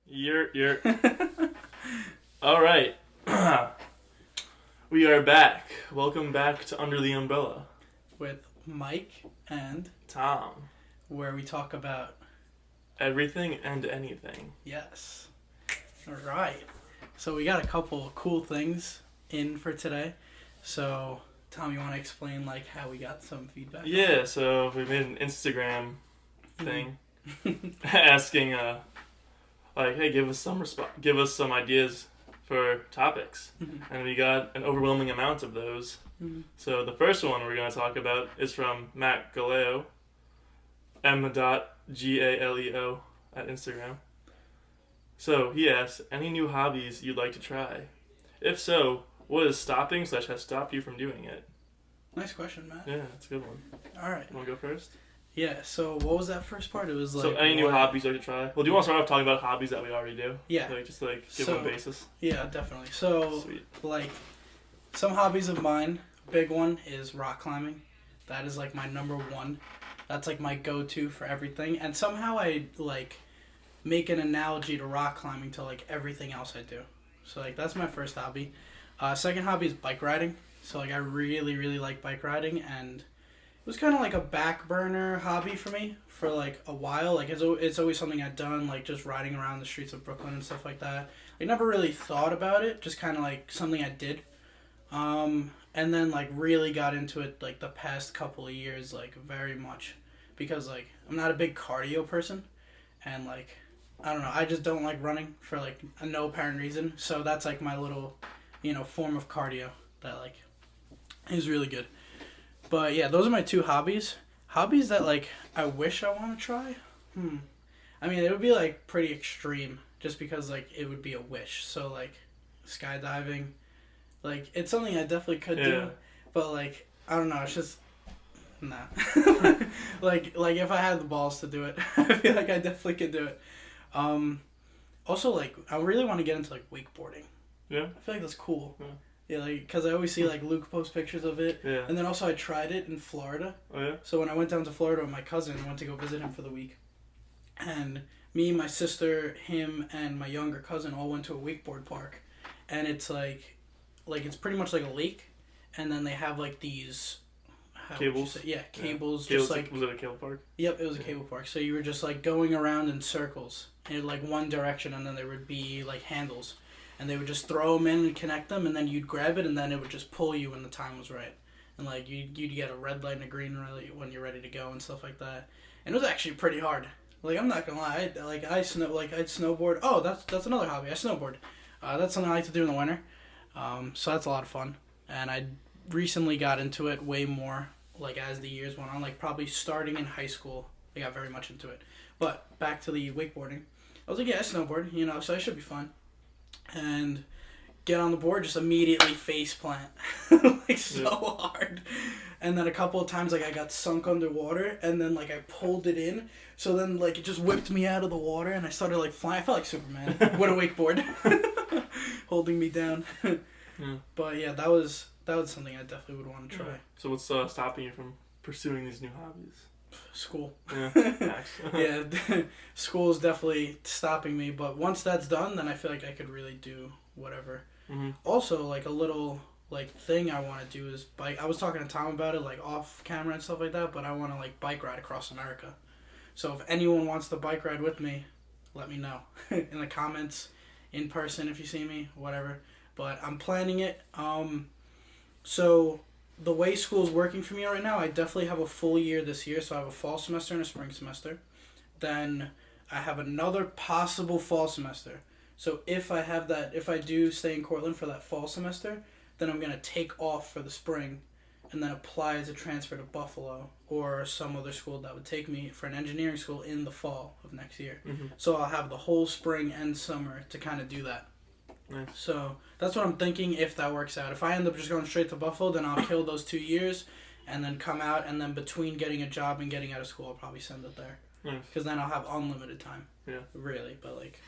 You're. All right. We are back. Welcome back to Under the Umbrella. With Mike and Tom. where we talk about Everything and anything. yes. All right. So we got a couple of cool things in for today. So Tom, you want to explain like how we got some feedback? Yeah, so we made an Instagram thing asking like, hey, give us some ideas for topics. And we got an overwhelming amount of those. So the first one we're going to talk about is from Matt Galeo, M.Galeo at Instagram. So he asks, any new hobbies you'd like to try? If so, what is stopping / has stopped you from doing it? Nice question, Matt. Yeah, that's a good one. All right. You want to go first? Yeah. So what was that first part? It was like So any new hobbies you'd like to try? Well, do you want to start off talking about hobbies that we already do? Yeah. Just give them a basis. Yeah, definitely. So Sweet. like some hobbies of mine, big one is rock climbing. That is like my number one. That's like my go-to for everything. And somehow I like make an analogy to rock climbing to like everything else I do. So like that's my first hobby. Second hobby is bike riding. So like I really, really like bike riding, and it was kind of like a back burner hobby for me for like a while. Like it's always something I'd done, like just riding around the streets of Brooklyn and stuff like that. I never really thought about it, just kind of like something I did. And then like really got into it like the past couple of years, like very much, because like I'm not a big cardio person, and like I don't know, I just don't like running for like a no apparent reason. So that's like my little, form of cardio that like is really good. But yeah, those are my two hobbies. Hobbies that like I wish I want to try. I mean, it would be like pretty extreme, just because like it would be a wish. So like skydiving, like it's something I definitely could do, but like I don't know, it's just nah. like if I had the balls to do it, I feel like I definitely could do it. Also like I really want to get into like wakeboarding. Yeah. I feel like that's cool. Yeah. Yeah, like because I always see like Luke post pictures of it. Yeah. And then also I tried it in Florida. Oh yeah. So when I went down to Florida with my cousin, I went to go visit him for the week, and me, my sister, him, and my younger cousin all went to a wakeboard park, and it's like it's pretty much like a lake, and then they have like these cables. Yeah, cables. Yeah. Just like was it a cable park? Yep, it was a cable park. So you were just like going around in circles in like one direction, and then there would be like handles, and they would just throw them in and connect them, and then you'd grab it, and then it would just pull you when the time was right. And like you'd get a red light and a green light when you're ready to go and stuff like that. And it was actually pretty hard. Like I'm not gonna lie, I'd snowboard. Oh, that's another hobby. I snowboard. That's something I like to do in the winter. So that's a lot of fun. And I recently got into it way more. Like as the years went on, like probably starting in high school, I got very much into it. But back to the wakeboarding, I was like, yeah, I snowboard, so it should be fun. And get on the board, just immediately face plant, like so hard. And then a couple of times, like I got sunk underwater, and then like I pulled it in, so then like it just whipped me out of the water, and I started like flying. I felt like Superman with a wakeboard, holding me down. But yeah, that was something I definitely would want to try. So what's stopping you from pursuing these new hobbies? School. Yeah. Yeah, school is definitely stopping me, but once that's done, then I feel like I could really do whatever. Also, like a little like thing I want to do is bike. I was talking to Tom about it like off camera and stuff like that, but I want to like bike ride across America. So if anyone wants to bike ride with me, let me know in the comments, in person if you see me, whatever. But I'm planning it. So the way school's working for me right now, I definitely have a full year this year. So I have a fall semester and a spring semester. Then I have another possible fall semester. So if I do stay in Cortland for that fall semester, then I'm going to take off for the spring and then apply as a transfer to Buffalo or some other school that would take me for an engineering school in the fall of next year. So I'll have the whole spring and summer to kind of do that. Nice. So that's what I'm thinking if that works out. If I end up just going straight to Buffalo, then I'll kill those 2 years and then come out, and then between getting a job and getting out of school, I'll probably send it there. Nice. Because then I'll have unlimited time. Yeah. Really, but like,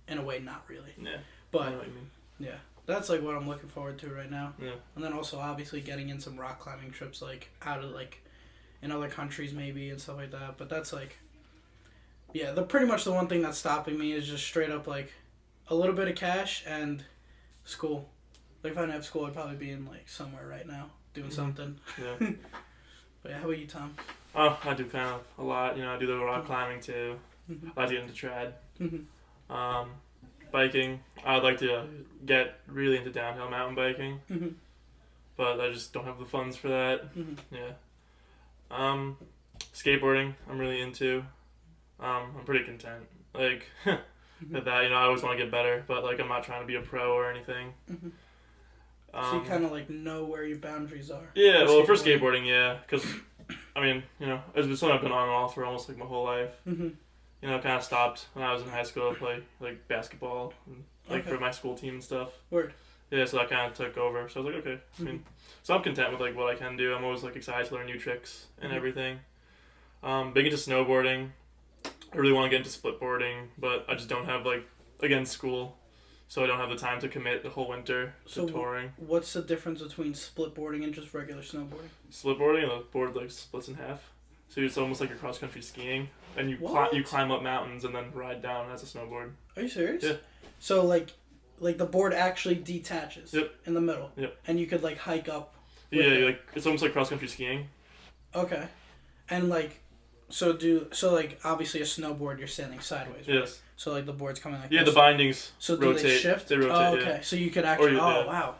in a way, not really. Yeah. But, I know what you mean. yeah, that's like what I'm looking forward to right now. Yeah. And then also obviously getting in some rock climbing trips, like out of like, in other countries maybe and stuff like that. But that's like, Yeah, pretty much the one thing that's stopping me is just straight up like a little bit of cash and school. Like if I didn't have school, I'd probably be in like somewhere right now doing something. Yeah. But yeah, how about you, Tom? Oh, I do kind of a lot. I do the rock climbing too. Mm-hmm. I like to get into trad. Mm-hmm. Biking. I'd like to get really into downhill mountain biking. Mm-hmm. But I just don't have the funds for that. Mm-hmm. Yeah. Skateboarding. I'm really into. I'm pretty content. Like with that, I always want to get better, but like I'm not trying to be a pro or anything. Mm-hmm. So you kind of like know where your boundaries are. Yeah. Well, for skateboarding, yeah, because it's been something I've been on and off for almost like my whole life. Mm-hmm. Kind of stopped when I was in high school to play like basketball, and, for my school team and stuff. Word. Yeah, so that kind of took over. So I was like, okay. So I'm content with like what I can do. I'm always like excited to learn new tricks and everything. Big into snowboarding. I really want to get into splitboarding, but I just don't have school, so I don't have the time to commit the whole winter to touring. What's the difference between splitboarding and just regular snowboarding? Splitboarding, the board like splits in half, so it's almost like you're cross country skiing, and you climb up mountains and then ride down as a snowboard. Are you serious? Yeah. So like the board actually detaches. Yep. In the middle. Yep. And you could like hike up. Yeah, it's almost like cross country skiing. Okay. And like. So obviously a snowboard you're standing sideways, right? Yes. So like the board's coming like this. Yeah, the bindings so rotate. Do they shift? They rotate, oh, okay. Yeah. So you could actually wow.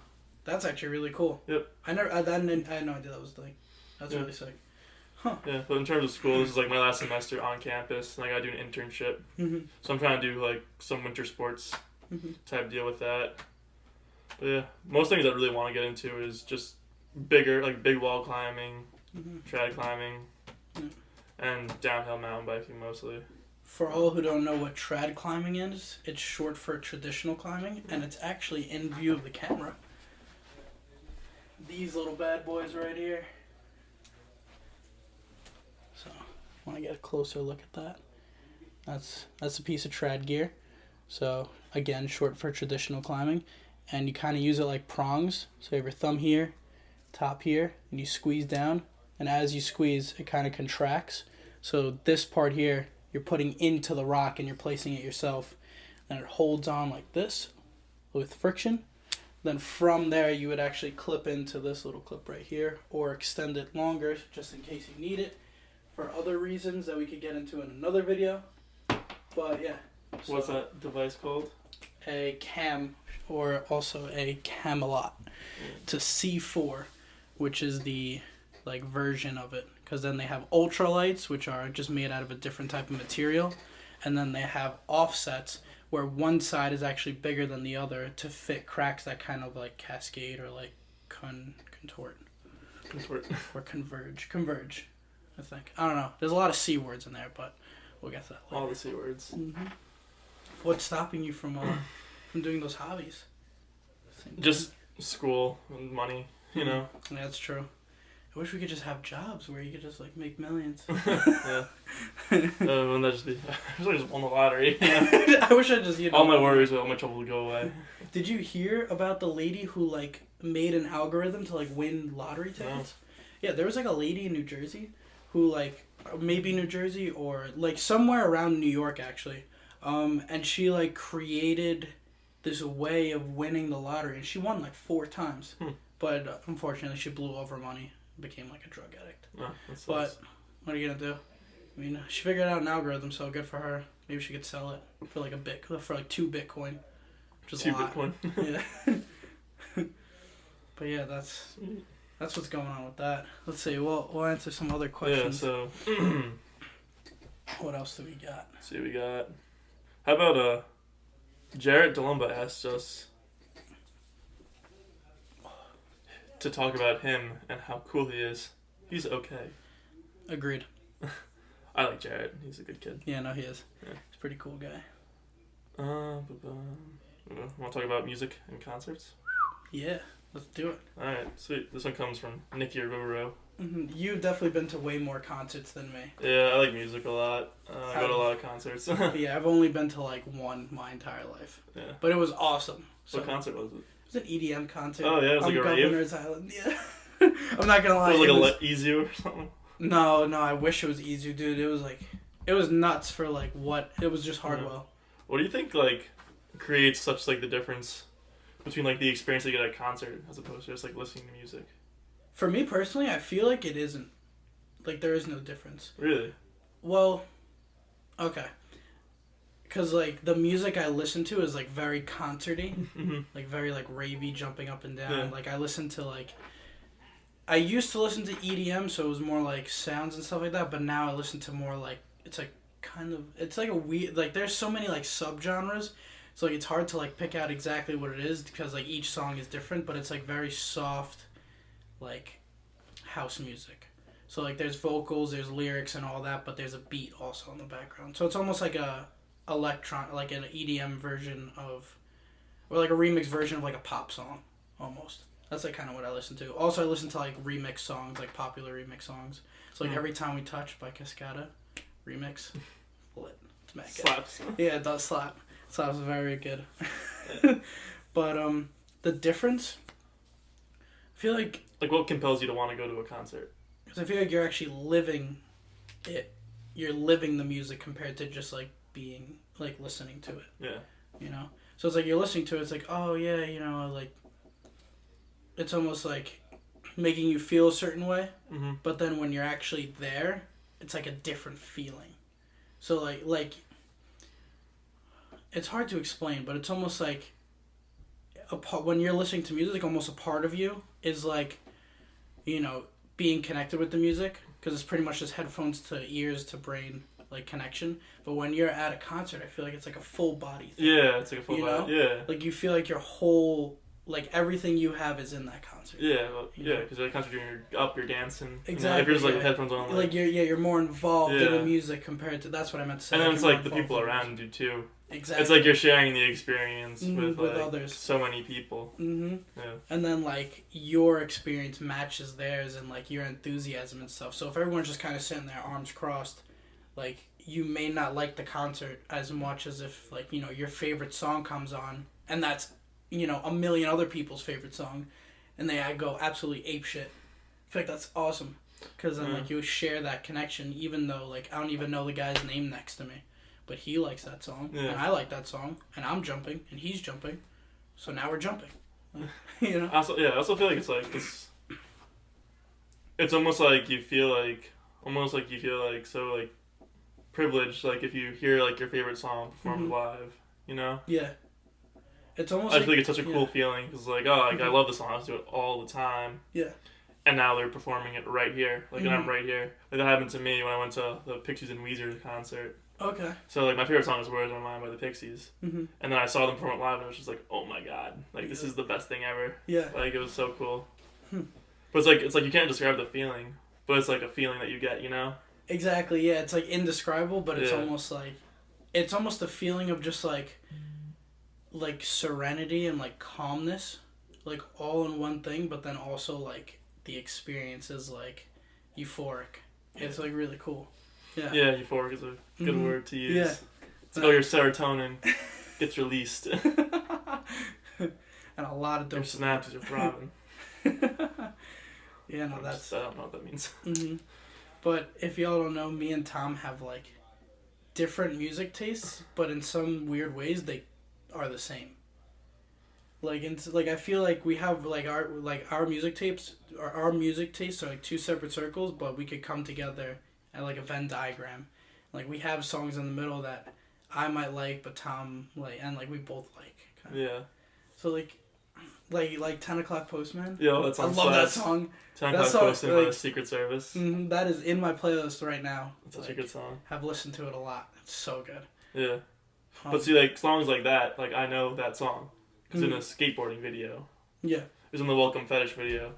That's actually really cool. Yep. I had no idea that was the thing. That's really sick. Huh. Yeah, but in terms of school, this is like my last semester on campus and I gotta do an internship. Mm-hmm. So I'm trying to do like some winter sports type deal with that. But yeah, most things I really want to get into is just bigger, like big wall climbing, trad climbing, and downhill mountain biking mostly. For all who don't know what trad climbing is, it's short for traditional climbing, and it's actually in view of the camera. These little bad boys right here. So, want to get a closer look at that. That's a piece of trad gear. So, again, short for traditional climbing. And you kind of use it like prongs. So you have your thumb here, top here, and you squeeze down. And as you squeeze, it kind of contracts. So this part here, you're putting into the rock and you're placing it yourself. Then it holds on like this with friction. Then from there, you would actually clip into this little clip right here or extend it longer just in case you need it for other reasons that we could get into in another video. But yeah. So what's that device called? A cam, or also a Camelot. It's a C4, which is the version of it. Because then they have ultralights, which are just made out of a different type of material. And then they have offsets, where one side is actually bigger than the other to fit cracks that kind of cascade or contort. Or converge, I think. I don't know. There's a lot of C words in there, but we'll get to that later. All the C words. Mm-hmm. What's stopping you from doing those hobbies? Just school and money, Yeah, that's true. I wish we could just have jobs where you could just make millions. Yeah. Wouldn't that just be? I wish I just won the lottery. I wish I just all my worries, all my trouble would go away. Did you hear about the lady who made an algorithm to win lottery tickets? No. Yeah, there was a lady in New Jersey who maybe New Jersey or somewhere around New York actually, and she created this way of winning the lottery, and she won 4 times, but unfortunately she blew over money. Became a drug addict. Oh, but what are you gonna do? I mean, she figured out an algorithm, so good for her. Maybe she could sell it for for 2 Bitcoin, which is a lot. 2 Bitcoin. Yeah. But yeah, that's what's going on with that. Let's see. We'll answer some other questions. Yeah. So. What else do we got? Let's see, we got. How about Jarrett DeLumba asked us to talk about him and how cool he is. He's okay. Agreed. I like Jarrett. He's a good kid. Yeah, no, he is. Yeah. He's a pretty cool guy. Want to talk about music and concerts? Yeah, let's do it. Alright, sweet. This one comes from Nikki Rivero. Mm-hmm. You've definitely been to way more concerts than me. Yeah, I like music a lot. I go to a lot of concerts. Yeah, I've only been to one my entire life. Yeah. But it was awesome. What concert was it? It was an EDM concert. Oh, yeah, it was on a Governor's rave? Island. Yeah. I'm not gonna lie. It was a Easy or something? No, I wish it was easy, dude. It was it was nuts for like what it was just Hardwell. What do you think like creates such like the difference between like the experience you get at a concert as opposed to just like listening to music? For me personally, I feel like it isn't. Like there is no difference. Really? Well, okay. Cause like the music I listen to is like very concerty, like very like ravey, jumping up and down. Yeah. Like I listen to like, I used to listen to EDM, so it was more like sounds and stuff like that. But now I listen to more like it's like kind of it's like a weird like there's so many like subgenres, so like it's hard to like pick out exactly what it is because like each song is different. But it's like very soft, like house music. So like there's vocals, there's lyrics and all that, but there's a beat also in the background. So it's almost like a like an EDM version of, or like a remix version of like a pop song, almost. That's like kind of what I listen to. Also, I listen to like remix songs, like popular remix songs. So like Every Time We Touch by Cascada, remix, lit. It's mad good. Slaps. Yeah, it does slap. Slaps very good. But the difference, I feel like what compels you to want to go to a concert? because I feel like you're actually living it. You're living the music compared to just like being like listening to it. Yeah. You know? So it's like you're listening to it, it's like, oh yeah, you know, like it's almost like making you feel a certain way. Mm-hmm. But then when you're actually there, it's like a different feeling. So like it's hard to explain, but it's almost like when you're listening to music, almost a part of you is like, you know, being connected with the music because it's pretty much just headphones to ears to brain like connection. But when you're at a concert, I feel like it's like a full body thing. Yeah, it's like a full you body. know? Yeah. Like you feel like your whole like everything you have is in that concert. Yeah, well, yeah, because at a concert you're dancing. Exactly. If you're just like with headphones on, like you're more involved in the music compared to that's what I meant to say. And then it's like the more people involved around you too. Exactly. It's like you're sharing the experience with like, others. So many people. Mm-hmm. Yeah. And then like your experience matches theirs and like your enthusiasm and stuff. So if everyone's just kind of sitting there arms crossed, like you may not like the concert as much as if like, you know, your favorite song comes on and that's, you know, a million other people's favorite song and they go absolutely apeshit. I feel like that's awesome because then like you share that connection even though like I don't even know the guy's name next to me. But he likes that song, and I like that song, and I'm jumping, and he's jumping, so now we're jumping. You know. I also feel like it's like this. It's almost like you feel like so like privileged, like if you hear like your favorite song performed live, you know. Yeah. It's almost. I feel like it's such a cool feeling because like I love the song, I listen to it all the time. Yeah. And now they're performing it right here, like and I'm right here. Like that happened to me when I went to the Pixies and Weezer concert. Okay. So like my favorite song is "Words on My Mind" by the Pixies, and then I saw them perform it live, and it was just like, oh my god, like this is the best thing ever. Yeah. Like it was so cool. But it's like you can't describe the feeling, but it's like a feeling that you get, you know. Exactly. Yeah, it's like indescribable, but it's almost like, it's almost a feeling of just like serenity and like calmness, like all in one thing. But then also like the experience is like euphoric. It's like really cool. Yeah. Yeah, euphoric is a good word to use. Yeah. It's all your serotonin gets released. And a lot of your synapses are throbbing. Yeah, no, I don't know what that means. But if y'all don't know, me and Tom have like different music tastes, but in some weird ways they are the same. Like I feel like we have like our music tastes are like two separate circles, but we could come together at like a Venn diagram. Like we have songs in the middle that I might like, but Tom like, and like we both like. Kinda. Yeah. So like 10 O'Clock Postman. Yo, that song. I love that song. 10 O'Clock Postman by the Secret Service. That is in my playlist right now. It's such a good song. I've listened to it a lot. It's so good. Yeah. But see, like songs like that, like I know that song. It's in a skateboarding video. Yeah. It was in the Welcome Fetish video.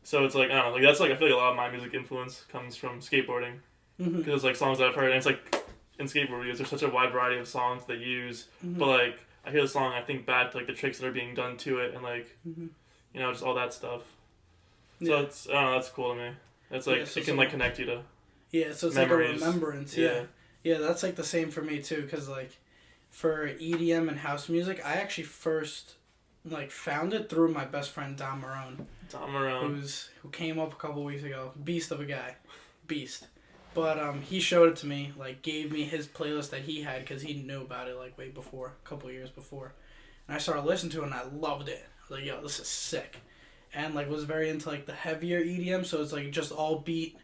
So it's like, I don't know, like that's like, I feel like a lot of my music influence comes from skateboarding. Because it's like songs that I've heard, and it's like, in skateboard videos, there's such a wide variety of songs they use. But like, I hear the song, I think back to like the tricks that are being done to it, and like, you know, just all that stuff. So it's, I don't know, that's cool to me. It's like, it can like connect you to yeah, so it's memories. like a remembrance. Yeah. Yeah, that's like the same for me too, because like, for EDM and house music, I actually first like found it through my best friend Dom Marone. Dom Marone. Who came up a couple weeks ago. Beast of a guy. Beast. But he showed it to me, like gave me his playlist that he had because he knew about it like way before, a couple of years before. And I started listening to it and I loved it. I was like, yo, this is sick. And like was very into like the heavier EDM, so it's like just all beat.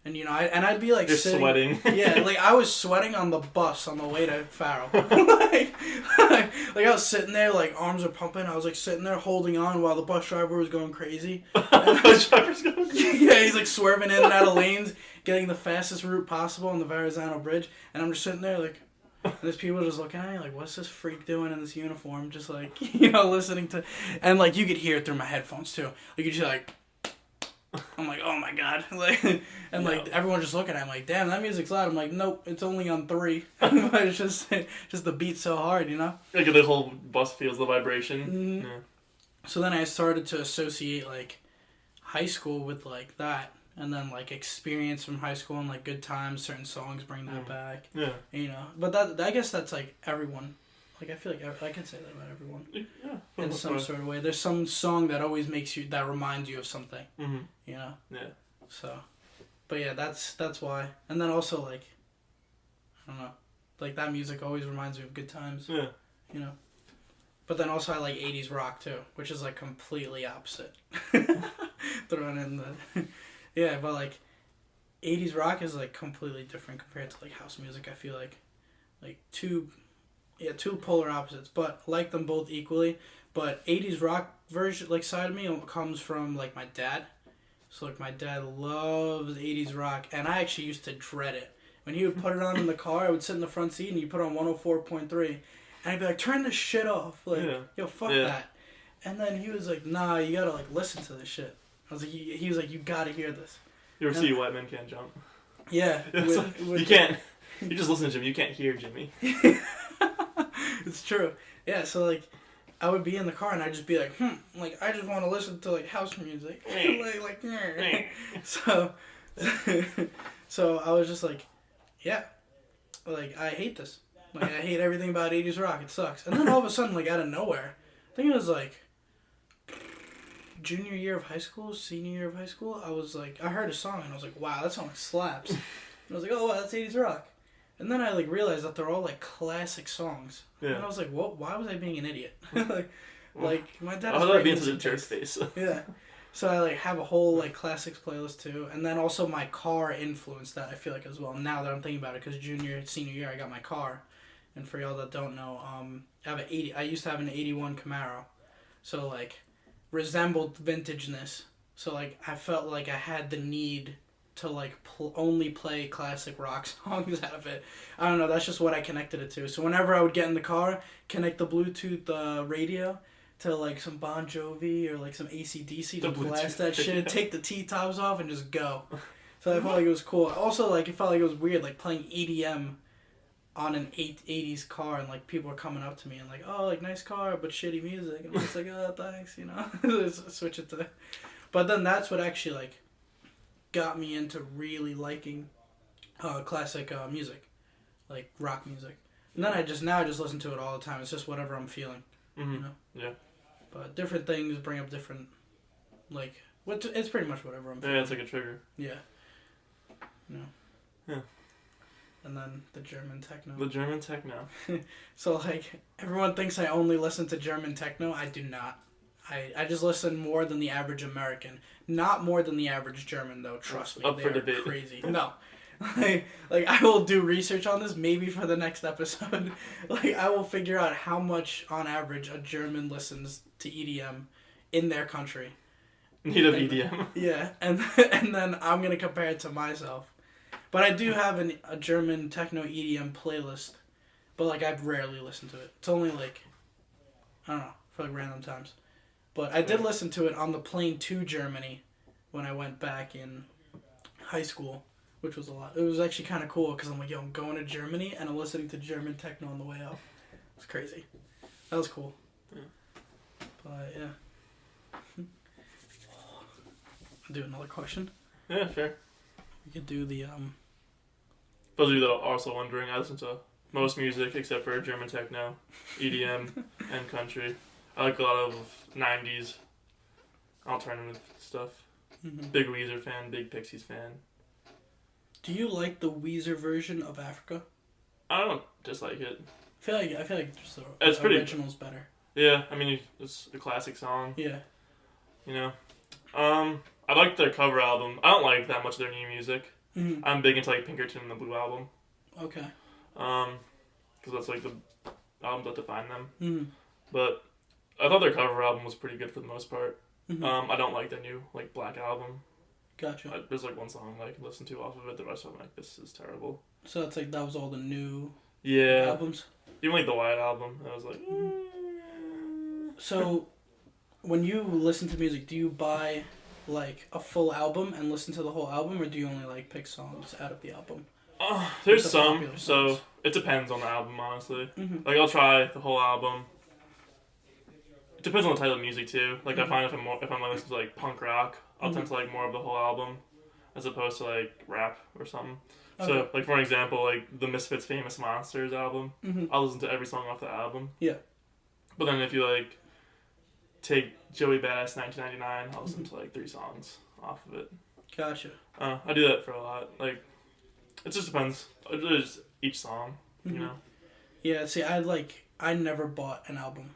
And you know, I'd be like You're sitting, sweating. Yeah, like I was sweating on the bus on the way to Farrell. like I was sitting there, like arms are pumping. I was like sitting there holding on while the bus driver was going crazy. Bus driver's going crazy. Yeah, he's like swerving in and out of lanes, getting the fastest route possible on the Verrazano Bridge. And I'm just sitting there like, and there's people just looking at me like, what's this freak doing in this uniform? Just like, you know, listening to, and like you could hear it through my headphones too. Like you just like. I'm like, oh my god, like, and like everyone's just looking at me like, damn, that music's loud. I'm like, nope, it's only on 3. But it's just the beat so hard, you know. Like the whole bus feels the vibration. Mm-hmm. Yeah. So then I started to associate like high school with like that, and then like experience from high school and like good times. Certain songs bring that back. Yeah. You know, but that I guess that's like everyone. Like, I feel like I can say that about everyone. Yeah. In some sort of way. There's some song that always that reminds you of something. Mm-hmm. You know? Yeah. So, but yeah, that's why. And then also, like, I don't know. Like, that music always reminds me of good times. Yeah. You know? But then also I like 80s rock, too, which is, like, completely opposite. Throwing in the... Yeah, but, like, 80s rock is, like, completely different compared to, like, house music, I feel like. Like, two polar opposites, but I like them both equally. But 80s rock version, like, side of me comes from, like, my dad. So, like, my dad loves 80s rock, and I actually used to dread it. When he would put it on in the car, I would sit in the front seat, and he'd put on 104.3, and I'd be like, turn this shit off. Like, yo, fuck that. And then he was like, nah, you gotta, like, listen to this shit. I was like, he was like, you gotta hear this. You ever see White Men Can't Jump? Yeah. You can't, you just listen to Jimmy, you can't hear Jimmy. It's true. Yeah, so, like, I would be in the car and I'd just be like, like, I just want to listen to, like, house music. So I was just like, yeah, like, I hate this. Like, I hate everything about 80s rock. It sucks. And then all of a sudden, like, out of nowhere, I think it was, like, junior year of high school, senior year of high school, I was like, I heard a song and I was like, wow, that song slaps. And I was like, oh, wow, that's 80s rock. And then I, like, realized that they're all, like, classic songs. Yeah. And I was like, what? Why was I being an idiot? like, my dad... I was being such a jerk face. Yeah. So I, like, have a whole, like, classics playlist, too. And then also my car influenced that, I feel like, as well. Now that I'm thinking about it, because senior year, I got my car. And for y'all that don't know, I used to have an 81 Camaro. So, like, resembled vintageness. So, like, I felt like I had the need... to like only play classic rock songs out of it. I don't know, that's just what I connected it to. So whenever I would get in the car, connect the Bluetooth radio to like some Bon Jovi or like some AC/DC to blast that shit, take the T-tops off and just go. So I felt like it was cool. Also, like, it felt like it was weird, like playing EDM on an 80s car and like people were coming up to me and like, oh, like nice car but shitty music. And I'm just like, oh, thanks, you know. Switch it to... But then that's what actually like got me into really liking classic music, like rock music. And then I just listen to it all the time. It's just whatever I'm feeling, you know? Yeah. But different things bring up different, like, it's pretty much whatever I'm feeling. Yeah, it's like a trigger. Yeah. You know? Yeah. And then the German techno. The German techno. So, like, everyone thinks I only listen to German techno. I do not. I just listen more than the average American. Not more than the average German, though. Trust me. Up for debate. Crazy. No. Like, I will do research on this maybe for the next episode. Like, I will figure out how much, on average, a German listens to EDM in their country. Need of EDM. Yeah. And then I'm going to compare it to myself. But I do have a German techno EDM playlist. But, like, I've rarely listened to it. It's only, like, I don't know, for, like, random times. But I did listen to it on the plane to Germany when I went back in high school, which was a lot. It was actually kind of cool because I'm like, yo, I'm going to Germany and I'm listening to German techno on the way out. It's crazy. That was cool. Yeah. But, yeah. I'll do another question. Yeah, sure. We could do the... Those of you that are also wondering, I listen to most music except for German techno, EDM, and country. I like a lot of 90s alternative stuff. Mm-hmm. Big Weezer fan, big Pixies fan. Do you like the Weezer version of Africa? I don't dislike it. I feel like just the It's pretty original's better. Yeah, I mean it's a classic song. Yeah. You know, I like their cover album. I don't like that much of their new music. Mm-hmm. I'm big into like Pinkerton and the Blue album. Okay. Because that's like the albums that define them. Mm-hmm. But I thought their cover album was pretty good for the most part. Mm-hmm. I don't like their new like Black album. Gotcha. There's like one song I can listen to off of it. The rest of them like this is terrible. So it's like that was all the new albums. Even like the White album, I was like. So, when you listen to music, do you buy like a full album and listen to the whole album, or do you only like pick songs out of the album? There's some, so it depends on the album, honestly. Mm-hmm. Like I'll try the whole album. It depends on the type of music too. Like I find if I'm listening to like punk rock, I'll tend to like more of the whole album, as opposed to like rap or something. Okay. So like for example, like the Misfits' Famous Monsters album, I'll listen to every song off the album. Yeah. But then if you like take Joey Badass 1999, I'll listen to like 3 songs off of it. Gotcha. I do that for a lot. Like it just depends. Just each song, you know. Yeah. See, I never bought an album,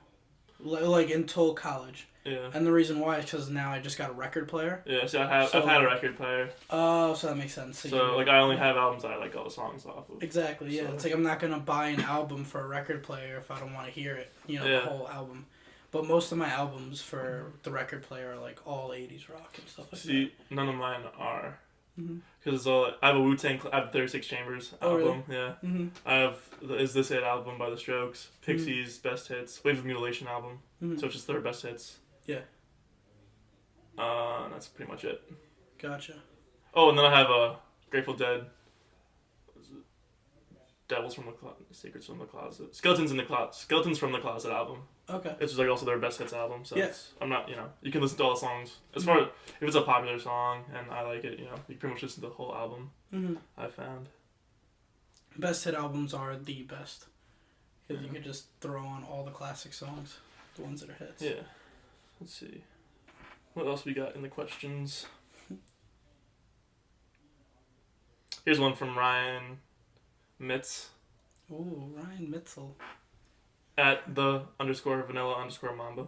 like until college. Yeah. And the reason why is because now I just got a record player. Yeah. So I've had a record player. Oh, so that makes sense. So like I only have albums that I like all the songs off of. Exactly. Yeah. So. It's like I'm not gonna buy an album for a record player if I don't want to hear it. You know, the whole album. But most of my albums for the record player are like all 80s rock and stuff like that. See, none of mine are. Because it's all I have a Wu-Tang. I have 36 Chambers album. Really? Yeah. Mm-hmm. I have the Is This It album by The Strokes. Pixies Best Hits. Wave of Mutilation album. So it's just their best hits. Yeah. That's pretty much it. Gotcha. Oh, and then I have a Grateful Dead. Devils from the Closet, Secrets from the Closet, Skeletons from the Closet album. Okay. It's just like also their best hits album. So yeah. I'm not, you can listen to all the songs. As far as if it's a popular song and I like it, you can pretty much listen to the whole album. I found. Best hit albums are the best because you could just throw on all the classic songs, the ones that are hits. Yeah. Let's see. What else we got in the questions? Here's one from Ryan Mitz. Ooh, Ryan Mitzel. At _vanilla_mamba.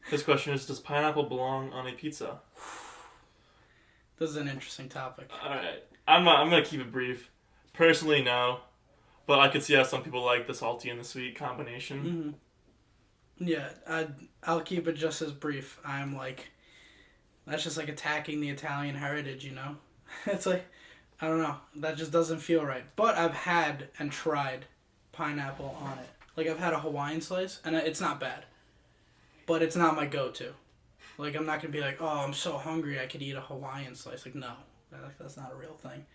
His question is, does pineapple belong on a pizza? This is an interesting topic. Alright. I'm going to keep it brief. Personally, no. But I could see how some people like the salty and the sweet combination. Yeah, I'll keep it just as brief. I'm like, that's just like attacking the Italian heritage, you know? It's like, I don't know. That just doesn't feel right. But I've had and tried pineapple on it. Like, I've had a Hawaiian slice, and it's not bad. But it's not my go-to. Like, I'm not going to be like, oh, I'm so hungry I could eat a Hawaiian slice. Like, no. That's not a real thing.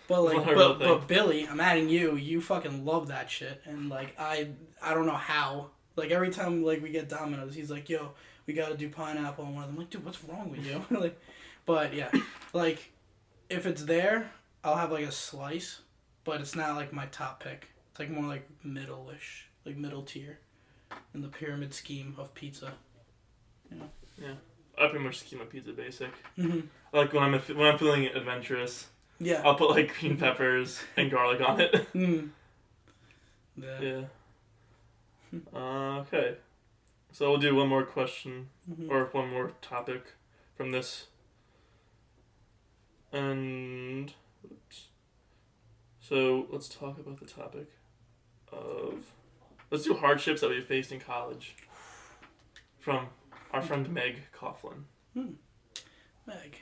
But, like, but Billy, I'm adding you. You fucking love that shit. And, like, I don't know how. Like, every time, like, we get Domino's, he's like, yo, we got to do pineapple on one of them. I'm like, dude, what's wrong with you? Like, but, yeah. Like, if it's there, I'll have, like, a slice. But it's not, like, my top pick. It's, like, more, like, middle-ish. Like, middle tier. In the pyramid scheme of pizza. You know? Yeah. I pretty much keep my pizza basic. Like, when I'm feeling adventurous, yeah, I'll put, like, green peppers and garlic on it. Yeah. Okay. So we'll do one more question, or one more topic from this. And, so let's talk about the topic of, let's do hardships that we faced in college. From our friend Meg Coughlin. Meg.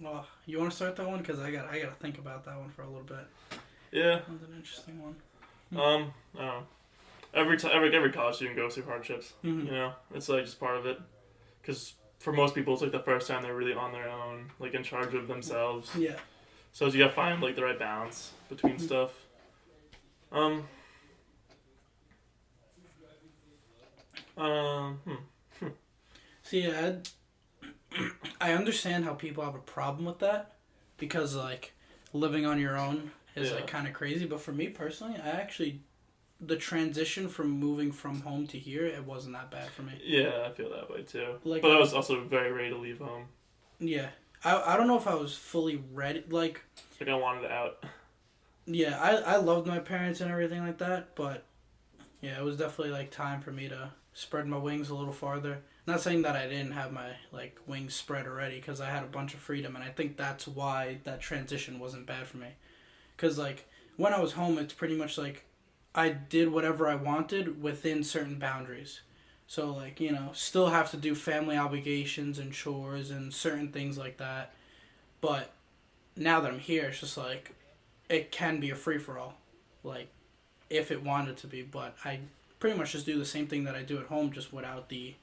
Well, you want to start that one? Because I got to think about that one for a little bit. Yeah. That was an interesting one. I don't know. Every college student goes through hardships. You know, it's like just part of it. Because for most people, it's like the first time they're really on their own, like in charge of themselves. Yeah. So you gotta find like the right balance between stuff. See, I understand how people have a problem with that because like living on your own is like kind of crazy. But for me personally, the transition from moving from home to here, it wasn't that bad for me. Yeah, I feel that way too. Like, but I was also very ready to leave home. Yeah, I don't know if I was fully ready. Like I wanted it out. Yeah, I loved my parents and everything like that, but yeah, it was definitely like time for me to spread my wings a little farther. Not saying that I didn't have my like wings spread already, because I had a bunch of freedom, and I think that's why that transition wasn't bad for me. Because like when I was home, it's pretty much like I did whatever I wanted within certain boundaries. So like, still have to do family obligations and chores and certain things like that. But now that I'm here, it's just like it can be a free for all, like if it wanted to be. But I pretty much just do the same thing that I do at home, just without the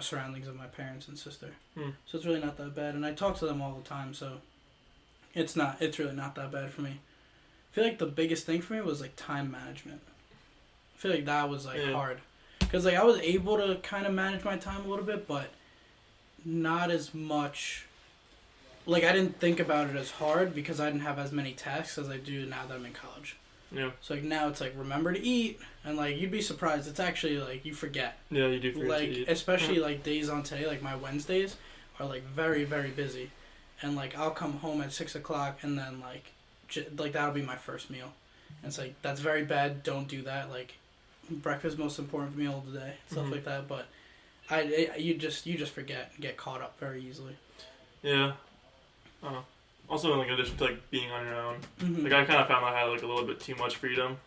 surroundings of my parents and sister. So it's really not that bad, and I talk to them all the time, so it's really not that bad for me. I feel like the biggest thing for me was like time management. I feel like that was like hard, because like I was able to kind of manage my time a little bit, but not as much. Like I didn't think about it as hard because I didn't have as many tasks as I do now that I'm in college. Yeah. So like now it's like remember to eat, and like you'd be surprised, it's actually like you forget. Yeah, you do forget like to eat. Especially like days on today, like my Wednesdays are like very, very busy, and like I'll come home at 6:00 and then like that'll be my first meal, and it's like that's very bad. Don't do that. Like breakfast most important meal of the day, stuff like that. But you just forget and get caught up very easily. Yeah. Also, like in addition to like being on your own, like I kind of found I had like a little bit too much freedom.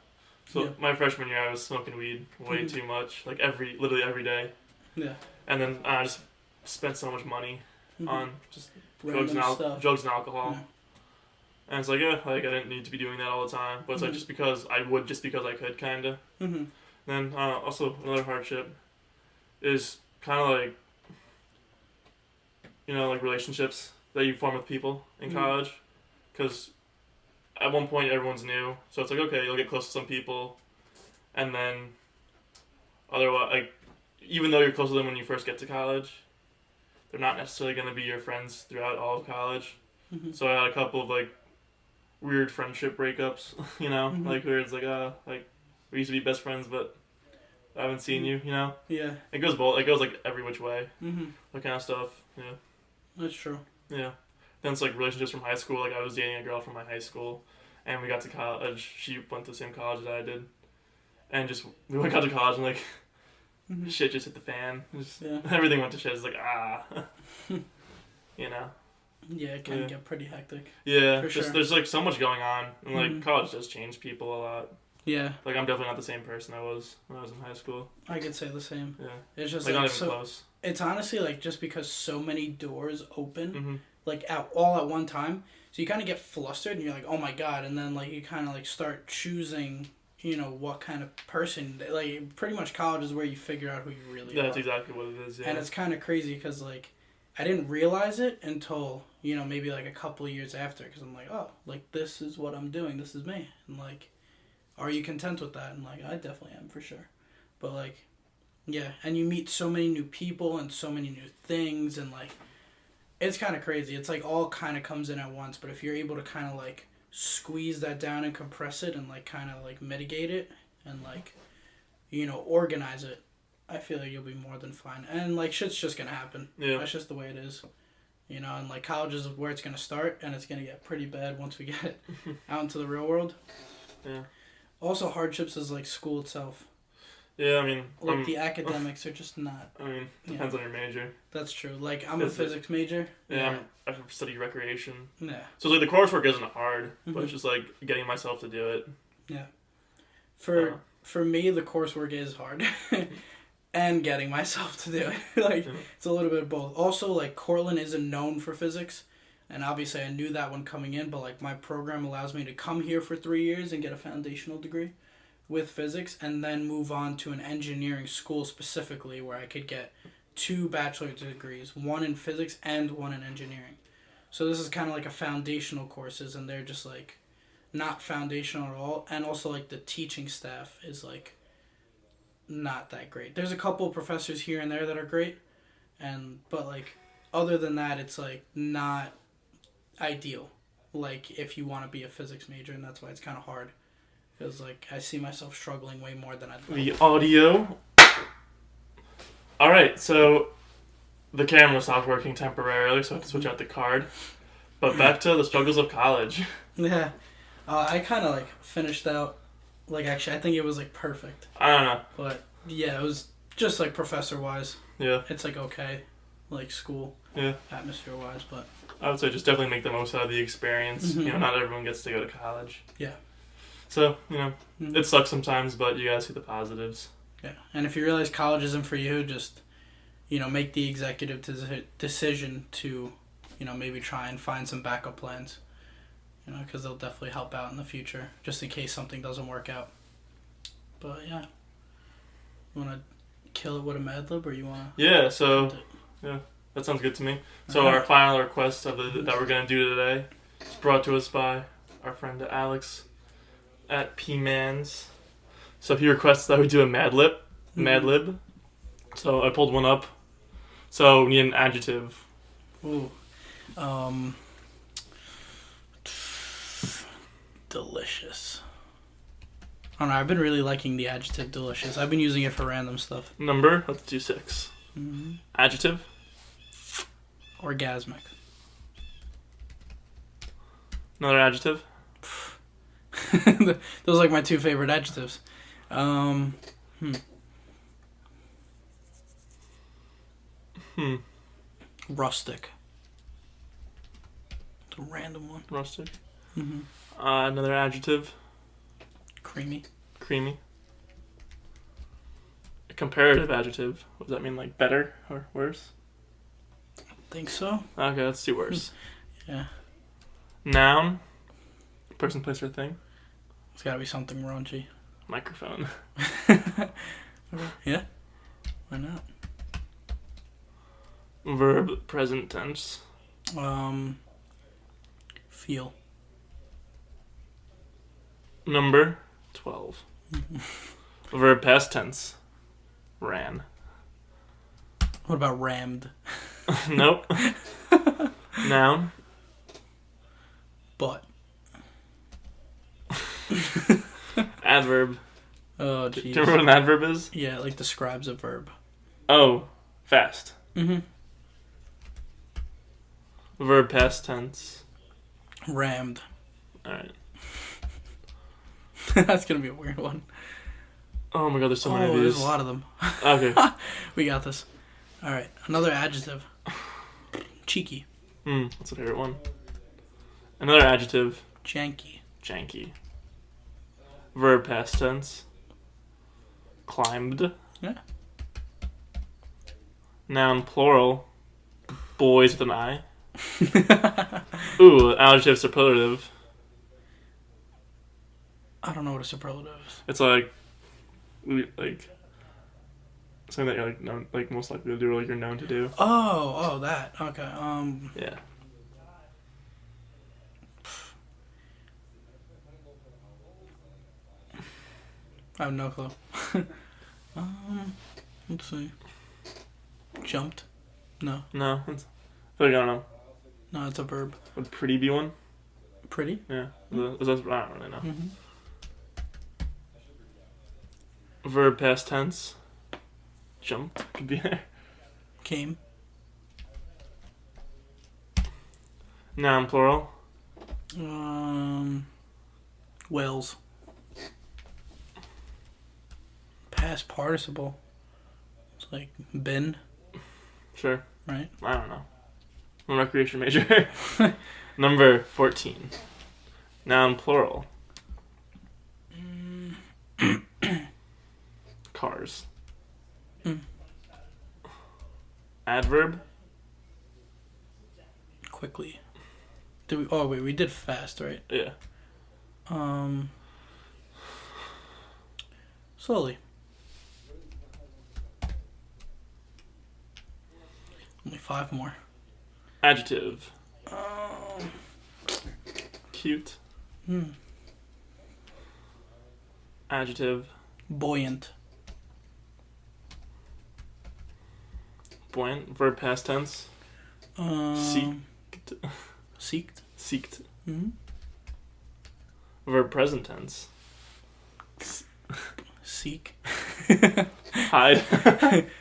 So my freshman year, I was smoking weed way too much, like literally every day. Yeah. And then I just spent so much money on just drugs and alcohol. Yeah. And it's like like I didn't need to be doing that all the time, but it's like just because I could, kind of. Then also another hardship is kind of like like relationships that you form with people in college, because at one point everyone's new, so it's like okay, you'll get close to some people, and then otherwise, like even though you're close to them when you first get to college, they're not necessarily going to be your friends throughout all of college. So I had a couple of like weird friendship breakups, like where it's like we used to be best friends, but I haven't seen you, Yeah. It goes like every which way, that kind of stuff. Yeah. That's true. Yeah. Then it's like relationships from high school. Like I was dating a girl from my high school, and we got to college. She went to the same college as I did, and we got to college and like shit just hit the fan. Everything went to shit. It's like Yeah, it can get pretty hectic. Yeah, there's like so much going on, and like college does change people a lot. Yeah. Like I'm definitely not the same person I was when I was in high school. I could say the same. Yeah. It's just like not even close. It's honestly like just because so many doors open, like all at one time, so you kind of get flustered and you're like, oh my god, and then like you kind of like start choosing, what kind of person. Like pretty much college is where you figure out who you really are. That's exactly what it is. Yeah. And it's kind of crazy because like I didn't realize it until maybe like a couple of years after, because I'm like, oh, like this is what I'm doing. This is me, and like, are you content with that? And like I definitely am for sure, but like. Yeah, and you meet so many new people and so many new things, and like it's kind of crazy. It's like all kind of comes in at once, but if you're able to kind of like squeeze that down and compress it and like kind of like mitigate it and like organize it, I feel like you'll be more than fine. And like shit's just gonna happen. Yeah, that's just the way it is. And like college is where it's gonna start, and it's gonna get pretty bad once we get out into the real world. Yeah. Also, hardships is like school itself. Yeah, I mean... Like, the academics are just not... I mean, depends on your major. That's true. Like, I'm a physics major. Yeah, I study recreation. Yeah. So, like, the coursework isn't hard, but it's just, like, getting myself to do it. Yeah. For me, the coursework is hard. And getting myself to do it. Like, it's a little bit of both. Also, like, Cortland isn't known for physics. And obviously, I knew that when coming in, but, like, my program allows me to come here for 3 years and get a foundational degree with physics, and then move on to an engineering school specifically where I could get 2 bachelor's degrees, one in physics and one in engineering. So this is kind of like a foundational courses, and they're just like not foundational at all. And also like the teaching staff is like not that great. There's a couple of professors here and there that are great, but like other than that, it's like not ideal. Like if you want to be a physics major, and that's why it's kind of hard. Because, like, I see myself struggling way more than I'd like. The audio. Alright, so the camera stopped working temporarily, so I had to switch out the card. But back to the struggles of college. Yeah. I kind of like finished out, like actually I think it was like perfect. I don't know. But yeah, it was just like professor wise. Yeah. It's like okay, like school. Yeah. Atmosphere wise, but. I would say just definitely make the most out of the experience. Mm-hmm. You know, not everyone gets to go to college. Yeah. So, you know, it sucks sometimes, but you gotta see the positives. Yeah. And if you realize college isn't for you, just, you know, make the executive decision to, you know, maybe try and find some backup plans. You know, because they'll definitely help out in the future, just in case something doesn't work out. But yeah. You want to kill it with a Mad Lib, or you want to? Yeah, so, yeah, that sounds good to me. So our final request that we're going to do today is brought to us by our friend Alex at PMans. So he requests that we do a Mad Lib. So I pulled one up. So we need an adjective. Ooh. Delicious. I don't know, I've been really liking the adjective delicious. I've been using it for random stuff. Number, let's do 6. Mm-hmm. Adjective. Orgasmic. Another adjective. Those are like my 2 favorite adjectives. Rustic. It's a random one. Rustic. Mm-hmm. Another adjective. Creamy. Creamy. A comparative adjective. What does that mean, like better or worse? I think so. Okay, let's do worse. Yeah. Noun. Person, place, or thing. It's gotta be something raunchy. Microphone. Yeah? Why not? Verb, present tense. Feel. Number, 12. Verb, past tense. Ran. What about rammed? Nope. Noun. But. Adverb. Oh, Do jeez. you remember what an adverb is? Yeah, it like describes a verb. Oh, fast. Mm-hmm. Verb, past tense. Rammed. Alright. That's gonna be a weird one. Oh my god, there's so many of There's these. a lot of them. Okay. We got this. Alright, another adjective. Cheeky. That's a favorite one. Another adjective. Janky. Janky. Verb, past tense. Climbed. Yeah. Noun, plural. Boys with an I. Ooh, adjective, superlative. I don't know what a superlative is. It's like something that you're like known, like most likely to do, or like you're known to do. Oh, that. Okay. Yeah. I have no clue. Let's see. Jumped? No. No, I feel like I don't know. No, it's a verb. Would pretty be one? Pretty? Yeah. I don't really know. Mm-hmm. Verb, past tense. Jumped could be there. Came. Noun, plural. Whales. Past participle. It's like been, Sure. right? I don't know. I'm a recreation major. Number 14. Noun, plural. Cars. Adverb. Quickly. Did we? Oh wait, we did fast, right? Yeah. Slowly. Only 5 more. Adjective. Cute. Adjective. Buoyant. Buoyant. Verb, past tense. Seeked. Seeked. Seeked. Mm-hmm. Verb, present tense. Seek. Hide.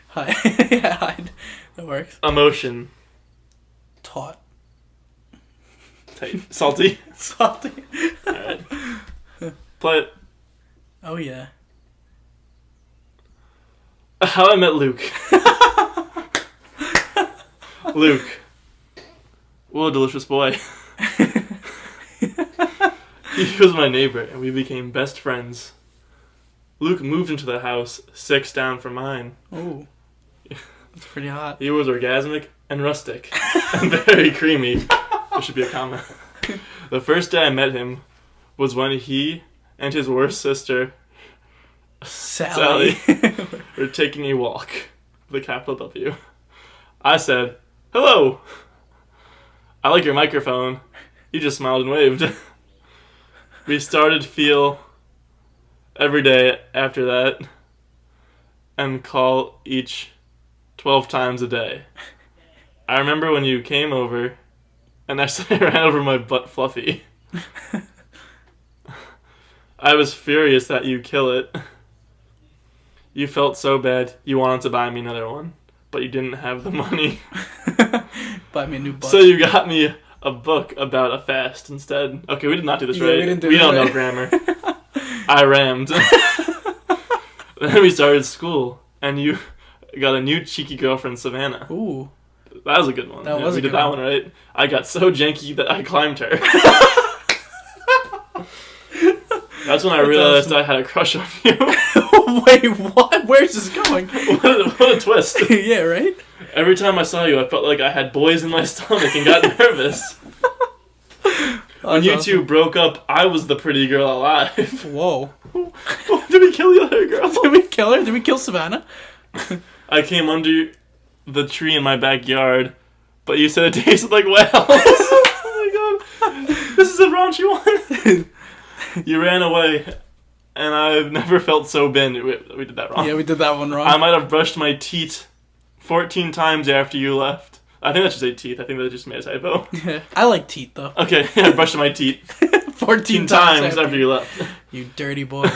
Hide. Yeah, hide. That works. Emotion. Taut. Tight. Salty. Salty. Alright. Play it. Oh, yeah. How I Met Luke. Luke. What a delicious boy. He was my neighbor, and we became best friends. Luke moved into the house 6 down from mine. Oh. That's pretty hot. He was orgasmic and rustic. And very creamy. There should be a comment. The first day I met him was when he and his worst sister, Sally, were taking a walk with a capital W. I said, "Hello. I like your microphone." He just smiled and waved. We started to feel every day after that and call each 12 times a day. I remember when you came over and I ran over my butt fluffy. I was furious that you kill it. You felt so bad you wanted to buy me another one, but you didn't have the money. Buy me a new butt. So you got me a book about a fast instead. Okay, we did not do this right. We don't right. know grammar. I rammed. Then we started school, and you got a new cheeky girlfriend, Savannah. Ooh. That was a good one. We did that one right. I got so janky that I climbed her. That's when I realized I had a crush on you. Wait, what? Where's this going? What a twist. Yeah, right? Every time I saw you, I felt like I had boys in my stomach and got nervous. When you two broke up, I was the pretty girl alive. Whoa. Did we kill the other girl? Did we kill her? Did we kill Savannah? I came under the tree in my backyard, but you said it tasted like whales. Oh my god. This is a raunchy one. You ran away, and I've never felt so bad. We did that wrong. Yeah, we did that one wrong. I might have brushed my teeth 14 times after you left. I think that should say teeth. I think that just made a typo. Yeah. I like teeth, though. Okay, I brushed my teeth 14 times after you left. You dirty boy.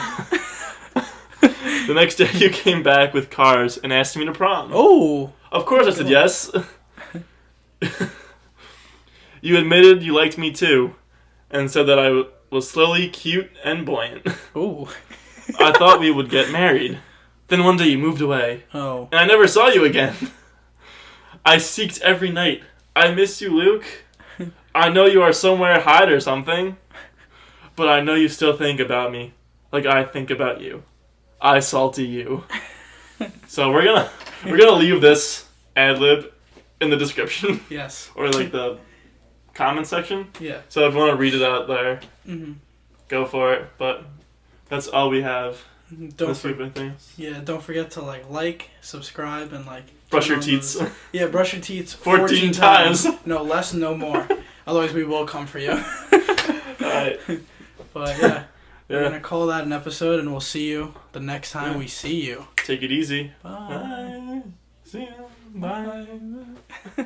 The next day you came back with cars and asked me to prom. Oh. Of course I said yes. You admitted you liked me too, and said that I was slowly cute and buoyant. Oh. I thought we would get married. Then one day you moved away. Oh. And I never saw you again. I seeked every night. I miss you, Luke. I know you are somewhere hide or something. But I know you still think about me. Like I think about you. I salty you. So we're gonna leave this ad-lib in the description. Yes. Or like the comment section. Yeah. So if you want to read it out there, Mm-hmm. go for it. But that's all we have. Don't Don't forget to like, subscribe, and brush your teeth. Yeah, brush your teeth 14 times. No less, no more. Otherwise, we will come for you. Alright. But yeah, we're gonna call that an episode, and we'll see you the next time we see you. Take it easy. Bye. Bye. See you. Bye.